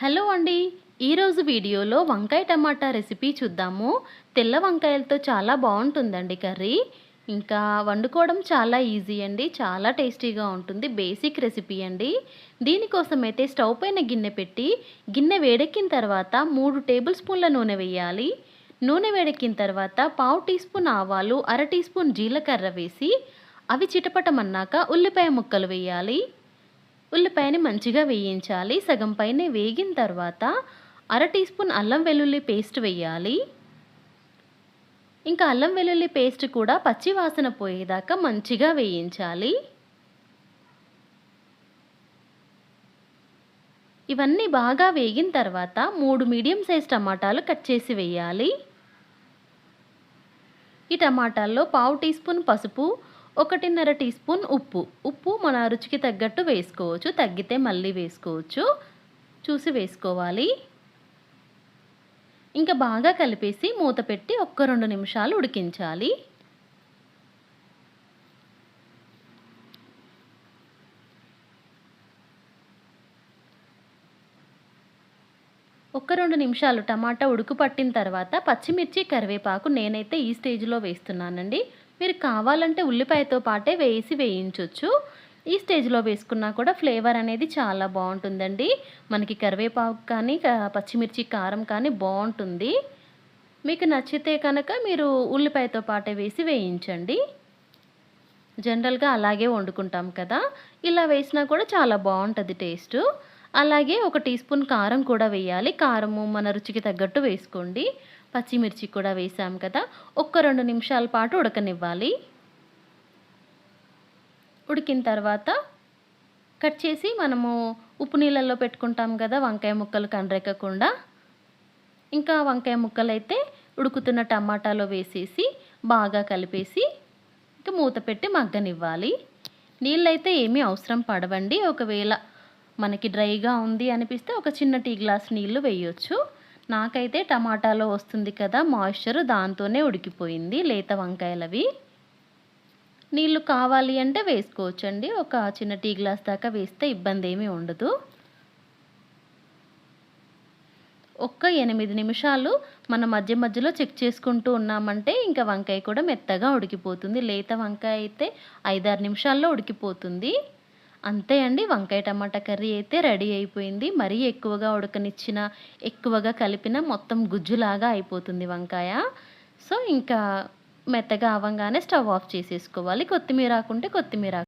Hello అండి. ఈరోజు వీడియోలో వంకాయ టమాటా రెసిపీ చూద్దాము. తెల్ల వంకాయలతో చాలా బాగుంటుందండి కర్రీ. ఇంకా వండుకోవడం చాలా ఈజీ అండి. చాలా టేస్టీగా ఉంటుంది. బేసిక్ రెసిపీ అండి. దీనికోసం అయితే స్టవ్ పైన గిన్నె పెట్టి గిన్నె వేడెక్కిన తర్వాత 3 టేబుల్ స్పూన్ల నూనె వేయాలి. నూనె వేడెక్కిన తర్వాత పావు టీ స్పూన్ ఆవాలు, అర టీ స్పూన్ జీలకర్ర వేసి అవి చిటపటమన్నాక ఉల్లిపాయ ముక్కలు వేయాలి. ఉల్లిపాయని మంచిగా వేయించాలి. సగం పైనే వేగిన తర్వాత అర టీ స్పూన్ అల్లం వెల్లుల్లి పేస్ట్ వేయాలి. ఇంకా అల్లం వెల్లుల్లి పేస్ట్ కూడా పచ్చి వాసన పోయేదాకా మంచిగా వేయించాలి. ఇవన్నీ బాగా వేగిన తర్వాత 3 మీడియం సైజ్ టమాటాలు కట్ చేసి వేయాలి. ఈ టమాటాల్లో పావు టీ స్పూన్ పసుపు, 1.5 టీ స్పూన్ ఉప్పు మన రుచికి తగ్గట్టు వేసుకోవచ్చు. తగ్గితే మళ్ళీ వేసుకోవచ్చు. చూసి వేసుకోవాలి. ఇంకా బాగా కలిపేసి మూత పెట్టి 1-2 నిమిషాలు ఉడికించాలి. ఒక 2 నిమిషాలు టమాటా ఉడుకు పట్టిన తర్వాత పచ్చిమిర్చి, కరివేపాకు నేనైతే ఈ స్టేజ్లో వేస్తున్నానండి. మీరు కావాలంటే ఉల్లిపాయతో పాటే వేయించవచ్చు. ఈ స్టేజ్లో వేసుకున్నా కూడా ఫ్లేవర్ అనేది చాలా బాగుంటుందండి. మనకి కరివేపాకు కానీ పచ్చిమిర్చి కారం కానీ బాగుంటుంది. మీకు నచ్చితే కనుక మీరు ఉల్లిపాయతో పాటే వేయించండి. జనరల్గా అలాగే వండుకుంటాం కదా, ఇలా వేసినా కూడా చాలా బాగుంటుంది టేస్టు. అలాగే 1 టీ స్పూన్ కారం కూడా వేయాలి. కారము మన రుచికి తగ్గట్టు వేసుకోండి. పచ్చిమిర్చి కూడా వేసాం కదా, 2 నిమిషాల పాటు ఉడకనివ్వాలి. ఉడికిన తర్వాత కట్ చేసి మనము ఉప్పు నీళ్ళల్లో పెట్టుకుంటాం కదా వంకాయ ముక్కలు కండ్రెక్కకుండా. ఇంకా వంకాయ ముక్కలైతే ఉడుకుతున్న టమాటాలో వేసేసి బాగా కలిపేసి ఇంకా మూత పెట్టి మగ్గనివ్వాలి. నీళ్ళైతే ఏమీ అవసరం పడవండి. ఒకవేళ మనకి డ్రైగా ఉంది అనిపిస్తే ఒక చిన్న టీ గ్లాస్ నీళ్లు వేయొచ్చు. నాకైతే టమాటాలో వస్తుంది కదా మాయిశ్చర్, దాంతోనే ఉడికిపోయింది లేత వంకాయలవి. నీళ్లు కావాలి అంటే వేసుకోవచ్చండి. ఒక చిన్న టీ గ్లాస్ దాకా వేస్తే ఇబ్బంది ఏమీ ఉండదు. 8 నిమిషాలు మనం మధ్య మధ్యలో చెక్ చేసుకుంటూ ఉన్నామంటే ఇంకా వంకాయ కూడా మెత్తగా ఉడికిపోతుంది. లేత వంకాయ అయితే 5-6 నిమిషాల్లో ఉడికిపోతుంది. అంతే అండి, వంకాయ టమాటా కర్రీ అయితే రెడీ అయిపోయింది. మరీ ఎక్కువగా ఉడకనిచ్చినా, ఎక్కువగా కలిపినా మొత్తం గుజ్జులాగా అయిపోతుంది వంకాయ. సో ఇంకా మెత్తగా అవ్వంగానే స్టవ్ ఆఫ్ చేసేసుకోవాలి. కొత్తిమీర ఆకుంటే కొత్తిమీర